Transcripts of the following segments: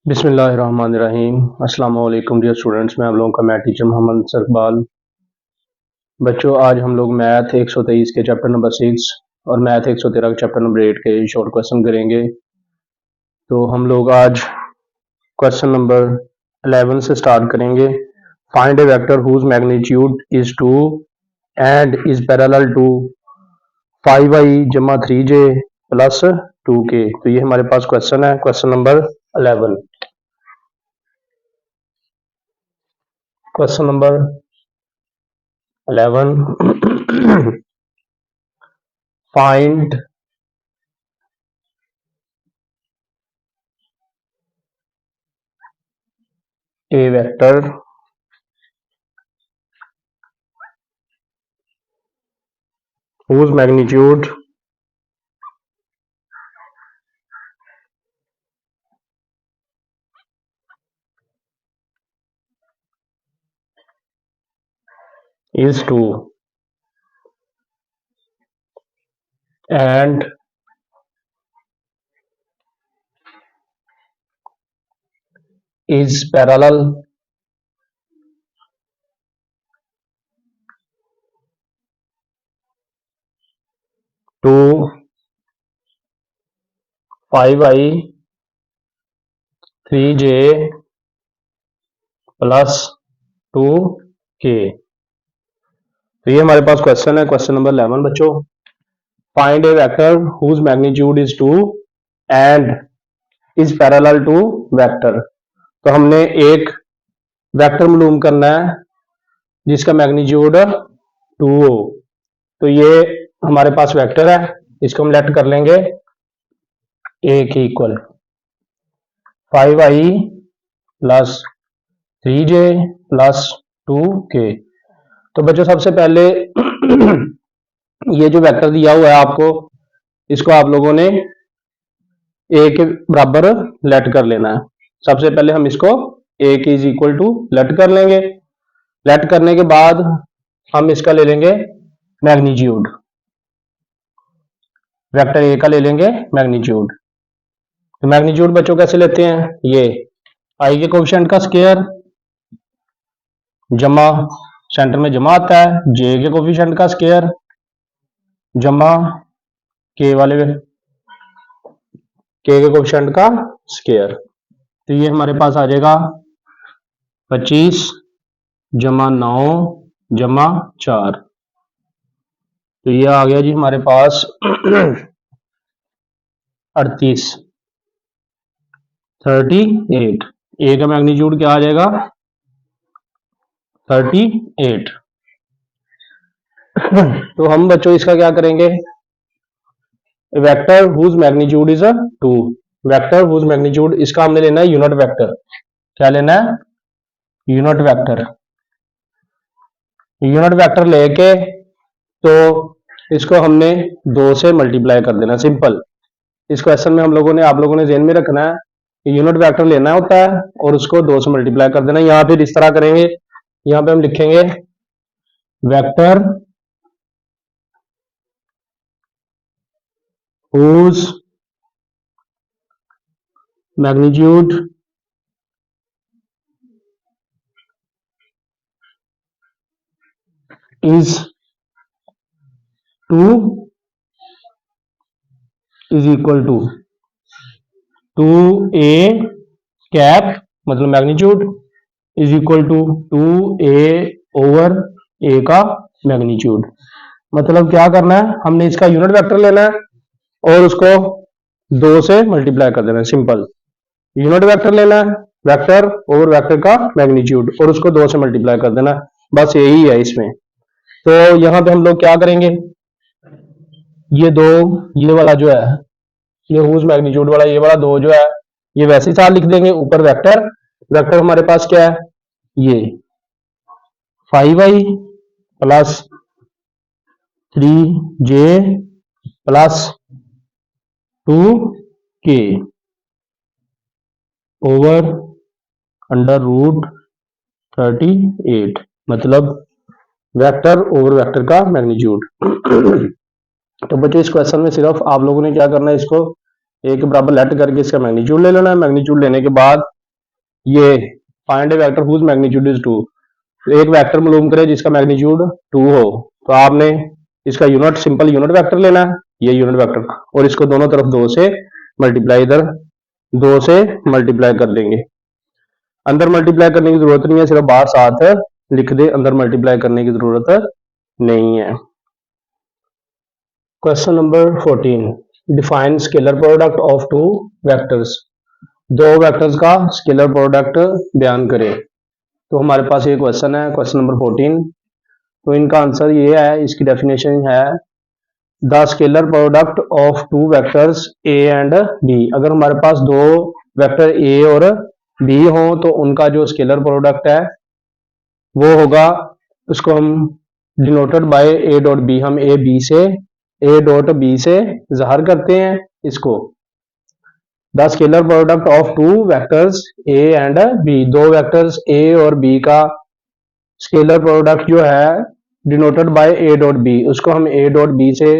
बिस्मिल्लाहिर्रहमानिर्रहीम। अस्सलाम वालेकुम डियर स्टूडेंट्स, मैं आप लोगों का मैथ टीचर मोहम्मद सरबाल। बच्चों, आज हम लोग मैथ 123 के चैप्टर नंबर 6 और मैथ 113 के चैप्टर नंबर 8 के शॉर्ट क्वेश्चन करेंगे। तो हम लोग आज क्वेश्चन नंबर 11 से स्टार्ट करेंगे। Find a vector whose magnitude is 2 and is parallel to 5i जमा 3j प्लस 2k। तो ये हमारे पास क्वेश्चन है, question number 11। Question number 11. Find a vector whose magnitude is 2 and is parallel to 5i 3j plus 2k। तो ये हमारे पास क्वेश्चन है, क्वेश्चन नंबर 11। बच्चों, find a vector whose magnitude is 2 and is parallel to vector. तो हमने एक vector मालूम करना है जिसका मैग्नीट्यूड 2 हो। तो ये हमारे पास वेक्टर है, इसको हम लेट कर लेंगे ए के equal 5i plus 3j plus 2k। तो बच्चों, सबसे पहले ये जो वेक्टर दिया हुआ है आपको, इसको आप लोगों ने ए के बराबर लेट कर लेना है। सबसे पहले हम इसको ए के इज इक्वल टू लेट कर लेंगे। लेट करने के बाद हम इसका ले लेंगे मैग्नीट्यूड, वेक्टर ए का ले लेंगे मैग्नीट्यूड। तो मैग्नीट्यूड बच्चों कैसे लेते हैं? ये आई के कोएफिशिएंट का स्क्वायर जमा, सेंटर में जमा आता है, जे के कोएफिशिएंट का स्क्वायर जमा के के कोएफिशिएंट का स्क्वायर। तो ये हमारे पास आ जाएगा 25 जमा 9 जमा 4। तो ये आ गया जी हमारे पास 38 38। ए का मैग्नीट्यूड क्या आ जाएगा? 38। तो हम बच्चों इसका क्या करेंगे? Vector whose magnitude is 2, vector whose magnitude, इसका हमने लेना है यूनिट वेक्टर। क्या लेना है? Unit vector. यूनिट वेक्टर लेके तो इसको हमने 2 से मल्टीप्लाई कर देना, सिंपल। इस क्वेश्चन में हम लोगों ने, आप लोगों ने ध्यान में रखना है कि यूनिट वेक्टर लेना होता है और उसको 2 से मल्टीप्लाई कर देना। यहां फिर इस तरह करेंगे, यहां पे हम लिखेंगे vector whose magnitude is 2 is equal to 2a cap, मतलब magnitude is equal to 2a over a का मैग्नीट्यूड। मतलब क्या करना है? हमने इसका यूनिट वेक्टर लेना है और उसको 2 से मल्टीप्लाई कर देना है, सिंपल। यूनिट वेक्टर लेना है, वेक्टर ओवर वेक्टर का मैग्नीट्यूड, और उसको 2 से मल्टीप्लाई कर देना, बस यही है इसमें। तो यहां पे हम लोग क्या करेंगे? ये 2, ये वाला जो है, ये हुज मैग्नीट्यूड वाला, ये वाला 2 जो है, ये वैसे ही साथ लिख देंगे। ऊपर वेक्टर, वेक्टर हमारे पास क्या है? ये 5i plus 3j plus 2k over under root 38, मतलब वेक्टर ओवर वेक्टर का मैग्नीट्यूड। तो बच्चों, इस क्वेश्चन में सिर्फ आप लोगों ने क्या करना है, इसको ए के बराबर लेट करके इसका मैग्नीट्यूड ले लेना है। मैग्नीट्यूड लेने के बाद ये find a vector whose magnitude is 2, एक वेक्टर मालूम करे जिसका मैग्नीट्यूड 2 हो, तो आपने इसका यूनिट सिंपल यूनिट वेक्टर लेना है, ये यूनिट वेक्टर, और इसको दोनों तरफ 2 से मल्टीप्लाई, इधर 2 से मल्टीप्लाई कर देंगे। अंदर मल्टीप्लाई करने की जरूरत नहीं है, सिर्फ बाहर साथ लिख दे, अंदर मल्टीप्लाई करने की जरूरत नहीं है। Question number 14, define scalar product of two vectors, दो वेक्टर्स का स्केलर प्रोडक्ट बयान करें। तो हमारे पास ये क्वेश्चन है, क्वेश्चन नंबर 14। तो इनका आंसर ये है, इसकी डेफिनेशन है the scalar product of two vectors A and B. अगर हमारे पास दो वेक्टर ए और बी हो तो उनका जो स्केलर प्रोडक्ट है वो होगा, उसको हम denoted by A dot B, हम ए डॉट बी से ज़ाहिर करते हैं इसको। The scalar product of two vectors A and B, दो वेक्टर्स ए और बी का स्केलर प्रोडक्ट जो है denoted by A dot B, उसको हम ए डॉट बी से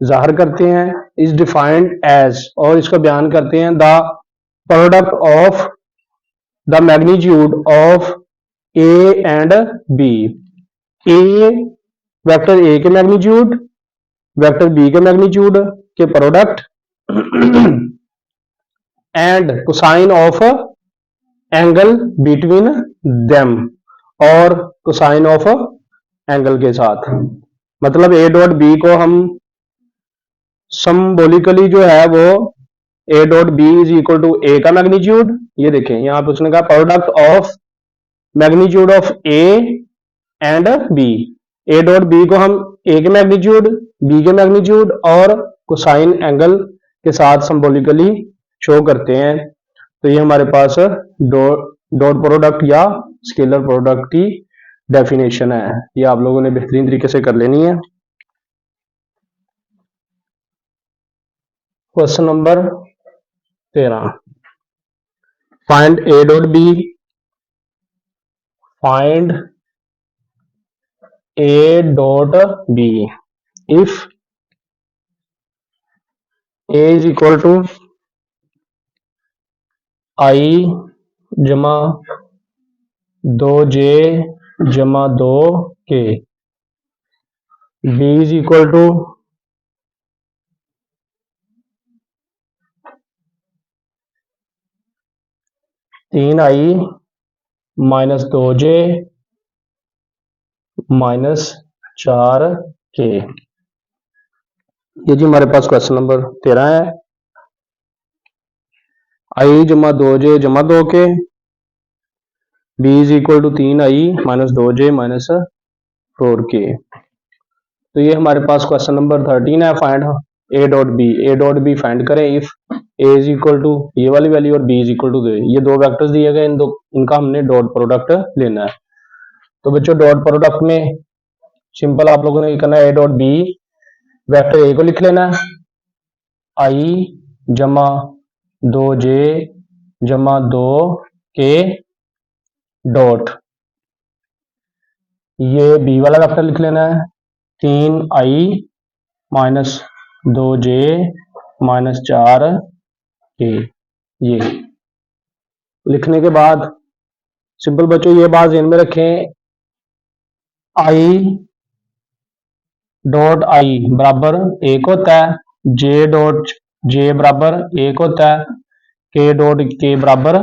जाहिर करते हैं, इज डिफाइंड एज, और इसको बयान करते हैं the product of the magnitude of A and B. A vector A के मैग्नीट्यूड, वेक्टर बी के मैग्नीट्यूड के product and cosine of angle between them, और कोसाइन ऑफ एंगल के साथ। मतलब ए डॉट बी को हम सिंबॉलिकली जो है वो A dot B is equal to A का मैग्नीट्यूड, ये देखें यहां पे उसने कहा product of magnitude of A and B, A dot B को हम ए के मैग्नीट्यूड, बी के मैग्नीट्यूड और कोसाइन एंगल के साथ सिंबॉलिकली शो करते हैं। तो ये हमारे पास डॉट प्रोडक्ट या स्केलर प्रोडक्ट की डेफिनेशन है, ये आप लोगों ने बेहतरीन तरीके से कर लेनी है। Question number 13, find A dot B, find A dot B if A is equal to I जमा 2j जमा 2k, B is equal to तीन आई माइनस 2j माइनस 4k। ये जी हमारे पास क्वेश्चन नंबर 13 है, आई जमा 2j जमा 2k, B is equal to 3i minus 2j minus 4k। तो ये हमारे पास क्वेश्चन नंबर 13 है, find A dot B, A dot B find करें if A is equal to ये वाली वैल्यू और बी इज इक्वल टू ये दो वेक्टर्स दिए गए, इनका हमने डॉट प्रोडक्ट लेना है। तो बच्चों डॉट प्रोडक्ट में सिंपल आप लोगों ने करना है, A dot B vector A को लिख लेना है आई जमा 2j जमा 2k डॉट, ये बी वाला वेक्टर लिख लेना है 3i minus 2j minus 4k। ये लिखने के बाद सिंपल बच्चों ये बात ध्यान में रखें, आई डॉट आई बराबर एक होता है, जे डॉट जे बराबर एक होता है, के डॉट के बराबर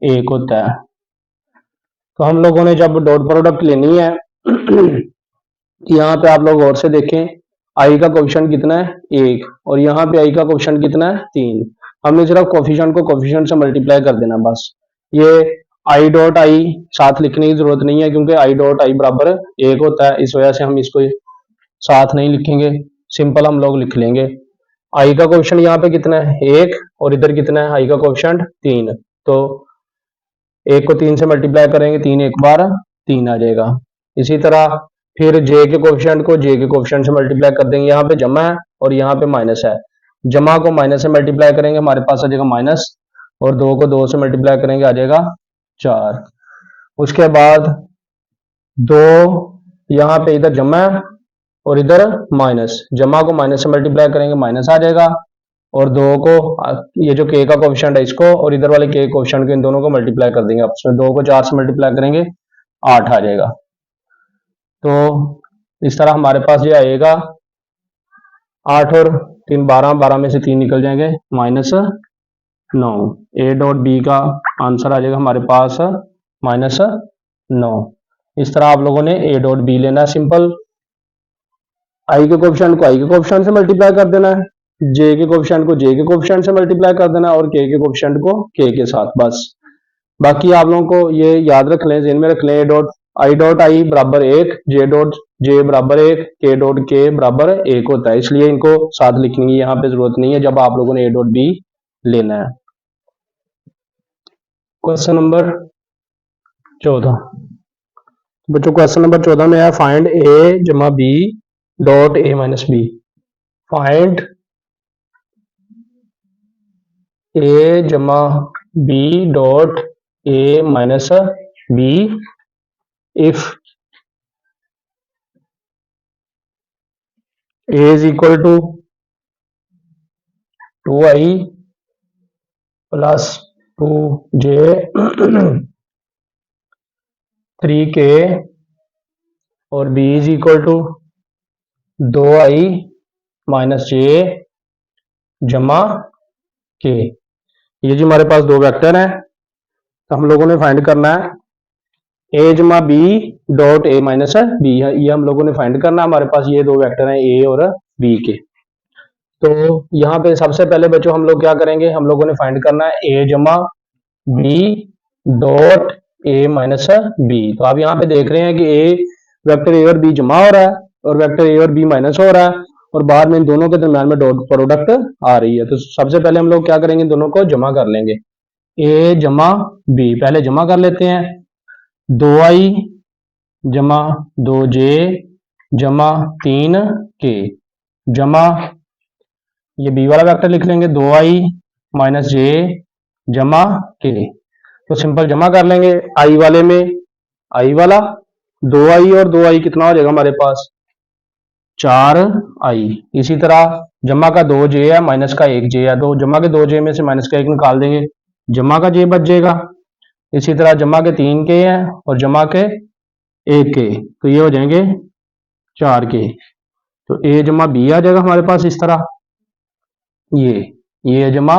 एक होता है। तो हम लोगों ने जब डॉट प्रोडक्ट लेनी है यहाँ पे आप लोग और से देखें, आई का कोफिशिएंट कितना है 1, और यहाँ पे आई का कोफिशिएंट कितना है 3। हमने सिर्फ कोफिशिएंट को कोफिशिएंट से मल्टीप्लाई कर देना बस। ये आई डॉट आई साथ लिखने की जरूरत नहीं है क्योंकि आई डॉट आई बराबर 1 होता है, इस वजह से हम इसको साथ नहीं लिखेंगे, सिंपल हम लोग लिख लेंगे। आई का कोफिशिएंट यहाँ पे कितना है 1, और इधर कितना है आई का कोफिशिएंट 3, तो 1 को 3 से मल्टीप्लाई करेंगे, 3 एक बार 3 आ जाएगा। इसी तरह फिर जे के कोफिशिएंट को जे के कोफिशिएंट से मल्टीप्लाई कर देंगे, यहाँ पे जमा है और यहाँ पे माइनस है, जमा को माइनस से मल्टीप्लाई करेंगे हमारे पास आ जाएगा माइनस, और 2 को 2 से मल्टीप्लाई करेंगे आ जाएगा 4। उसके बाद 2 यहाँ पे इधर जमा है और इधर माइनस, जमा को माइनस से मल्टीप्लाई करेंगे माइनस आ जाएगा, और 2 को ये जो k का कोफिशिएंट है इसको और इधर वाले k कोफिशिएंट को इन दोनों को मल्टीप्लाई कर देंगे आपस में। 2 को 4 से मल्टीप्लाई करेंगे 8 आ जाएगा। तो इस तरह हमारे पास ये आएगा 8 और 3 12, 12 में से 3 निकल जाएंगे -9। ए डॉट बी का आंसर आ जाएगा हमारे पास -9। इस तरह आप लोगों ने ए डॉट बी लेना है। सिंपल आई के कोफिशिएंट को आई के कोफिशिएंट से मल्टीप्लाई कर देना है, जे के कोफिशिएंट को जे के कोफिशिएंट से मल्टीप्लाई कर देना है और के कोफिशिएंट को के साथ, बस। बाकी आप लोगों को ये याद रख लें, जिनमें रख लें आई डॉट आई बराबर 1, जे डॉट जे बराबर 1, के डॉट के बराबर 1 होता है, इसलिए इनको साथ लिखने की यहाँ पे जरूरत नहीं है जब आप लोगों ने ए डॉट बी लेना है। क्वेश्चन नंबर 14 बच्चों, क्वेश्चन नंबर 14 में है फाइंड ए जमा B dot A minus B. Find A जमा B dot A minus B if A is equal to 2i plus 2j 3k और b is equal to 2i minus J जमा K. ये जो हमारे पास दो vector हैं, तो हम लोगों ने फाइंड करना है ए जमा B dot A minus B, ये हम लोगों ने फाइंड करना है। हमारे पास ये दो वेक्टर हैं ए और बी के। तो यहाँ पे सबसे पहले बच्चों हम लोग क्या करेंगे, हम लोगों ने फाइंड करना है ए जमा B dot A minus B. तो आप यहाँ पे देख रहे हैं कि ए वेक्टर ए और बी जमा हो रहा है और वेक्टर ए और बी माइनस हो रहा है और बाद में इन दोनों के दरम्यान में डॉट प्रोडक्ट आ रही है। तो सबसे पहले हम लोग क्या करेंगे, इन दोनों को जमा कर लेंगे। ए जमा बी पहले जमा कर लेते हैं। 2i जमा 2j जमा 3k जमा ये बी वाला वेक्टर लिख लेंगे 2i माइनस जे जमा के। तो सिंपल जमा कर लेंगे आई वाले में आई वाला 2i और 2i कितना हो जाएगा हमारे पास 4i। इसी तरह जमा का 2j है माइनस का 1j है, तो जमा के 2j में से माइनस का 1 निकाल देंगे, जमा का j बच जाएगा। इसी तरह जमा के 3k है और जमा के 1k, तो ये हो जाएंगे 4k। तो a जमा b आ जाएगा हमारे पास इस तरह, ये जमा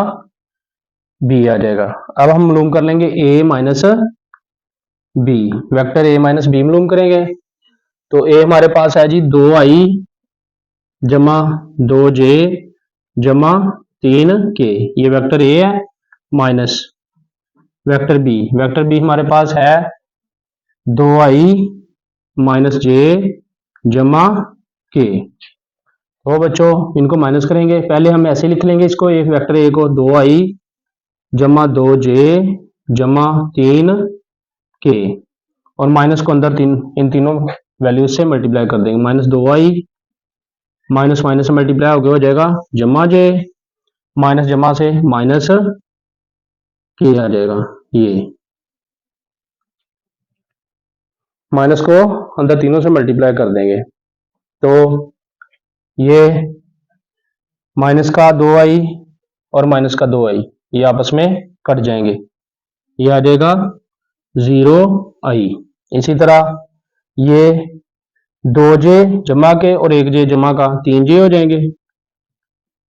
बी आ जाएगा। अब हम मालूम कर लेंगे a minus B, vector a minus B मालूम करेंगे। तो a हमारे पास है जी 2i जमा 2j जमा 3k, ये वेक्टर a है माइनस वेक्टर बी हमारे पास है 2i माइनस जे जमा के। तो बच्चों इनको माइनस करेंगे, पहले हम ऐसे लिख लेंगे इसको, एक वेक्टर ए को 2i जमा 2j जमा 3k और माइनस को अंदर इन तीनों वैल्यूज से मल्टीप्लाई कर देंगे। माइनस 2i माइनस माइनस से मल्टीप्लाई हो गया हो जाएगा जमा j, माइनस जमा से माइनस k आ जाएगा। ये माइनस को अंदर तीनों से मल्टीप्लाई कर देंगे, तो ये माइनस का 2i और माइनस का 2i ये आपस में कट जाएंगे, ये आ जाएगा 0i। इसी तरह ये 2j जमा के और 1j जमा का 3j हो जाएंगे।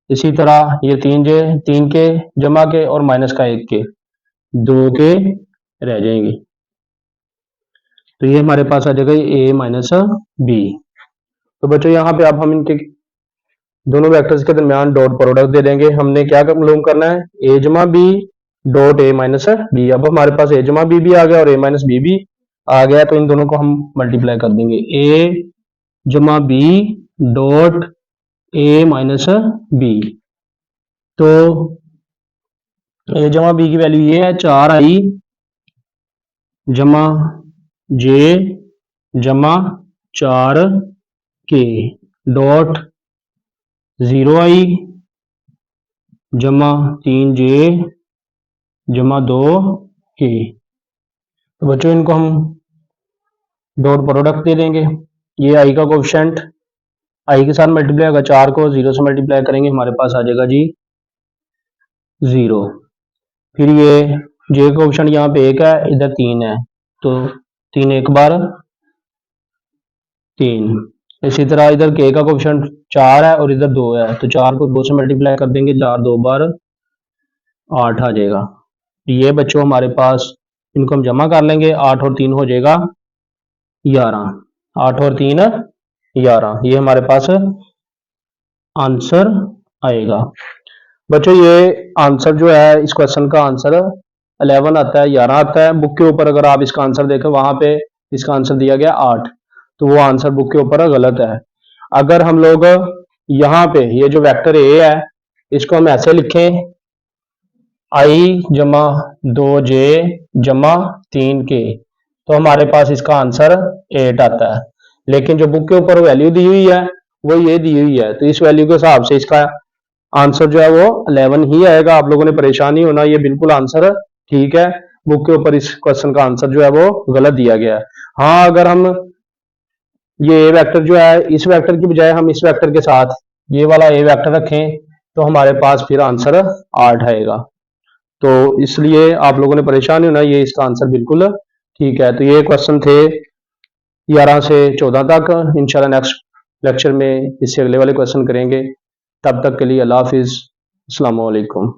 इसी तरह ये 3k जमा के और माइनस का 1k 2k रह जाएंगे। तो ये हमारे पास आ जाएगा a माइनस बी। तो बच्चों यहाँ पे अब हम इनके दोनों वेक्टर्स के दरमियान डॉट प्रोडक्ट दे देंगे। हमने क्या मालूम करना है, a जमा B dot A minus B. अब हमारे पास a जमा बी भी आ गया और a माइनस बी भी आ गया, तो इन दोनों को हम मल्टीप्लाई कर देंगे। a जमा B dot A minus B, तो a जमा बी की वैल्यू ये है 4i जमा जे जमा 4k डॉट 0i जमा 3j जमा 2k। तो बच्चों इनको हम डॉट प्रोडक्ट दे देंगे। ये आई का कोफिशिएंट आई के साथ मल्टीप्लाई होगा, 4 को 0 से मल्टीप्लाई करेंगे हमारे पास आ जाएगा जी 0। फिर ये जे का ऑप्शन यहाँ पे 1 है, इधर 3 है, तो 3 एक बार 3। इसी तरह इधर के का ऑप्शन 4 है और इधर 2 है, तो 4 को 2 से मल्टीप्लाई कर देंगे, 4 2 बार 8 आ जाएगा। ये बच्चों हमारे पास, इनको हम जमा कर लेंगे, 8 और 3 हो जाएगा 11, 8 और 3 11, ये हमारे पास आंसर आएगा। बच्चों ये आंसर जो है, इस क्वेश्चन का आंसर 11 आता है, 11 आता है। बुक के ऊपर अगर आप इसका आंसर देखें, वहां पे इसका आंसर दिया गया 8, तो वो आंसर बुक के ऊपर गलत है। अगर हम लोग यहाँ पे ये जो वेक्टर ए है, इसको हम ऐसे लिखें, आई जमा 2 जे जमा 3 के, तो हमारे पास इसका आंसर 8 आता है। लेकिन जो बुक के ऊपर वैल्यू दी हुई है वो ये दी हुई है, तो इस वैल्यू के हिसाब से इसका आंसर जो है वो 11 ही आएगा। आप लोगों ने परेशान नहीं होना, ये बिल्कुल आंसर ठीक है। बुक के ऊपर इस क्वेश्चन का आंसर जो है वो गलत दिया गया है। हाँ, अगर हम ये ए वेक्टर जो है, इस वेक्टर की बजाय हम इस वेक्टर के साथ ये वाला ए वेक्टर रखें, तो हमारे पास फिर आंसर 8 आएगा। तो इसलिए आप लोगों ने परेशान नहीं होना, ये इसका आंसर बिल्कुल ठीक है। तो ये क्वेश्चन थे 11 से 14 तक। इंशाल्लाह नेक्स्ट लेक्चर में इससे अगले वाले क्वेश्चन करेंगे। तब तक के लिए अल्लाह हाफिज, अस्सलाम वालेकुम।